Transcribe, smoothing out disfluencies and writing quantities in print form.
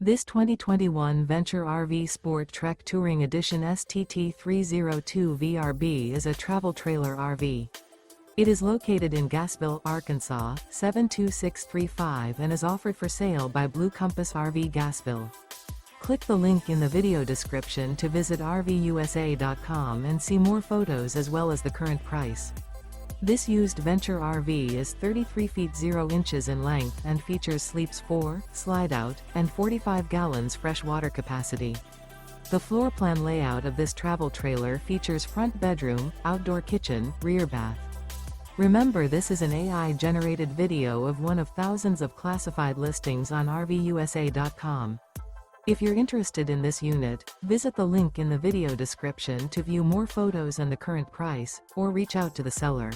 This 2021 Venture RV SportTrek Touring Edition STT302 VRB is a travel trailer RV. It is located in Gassville, Arkansas, 72635 and is offered for sale by Blue Compass RV Gassville. Click the link in the video description to visit RVUSA.com and see more photos as well as the current price. This used Venture RV is 33 feet 0 inches in length and features sleeps 4, Slideout, and 45 gallons fresh water capacity. The floor plan layout of this travel trailer features front bedroom, outdoor kitchen, rear bath. Remember, this is an AI-generated video of one of thousands of classified listings on RVUSA.com. If you're interested in this unit, visit the link in the video description to view more photos and the current price, or reach out to the seller.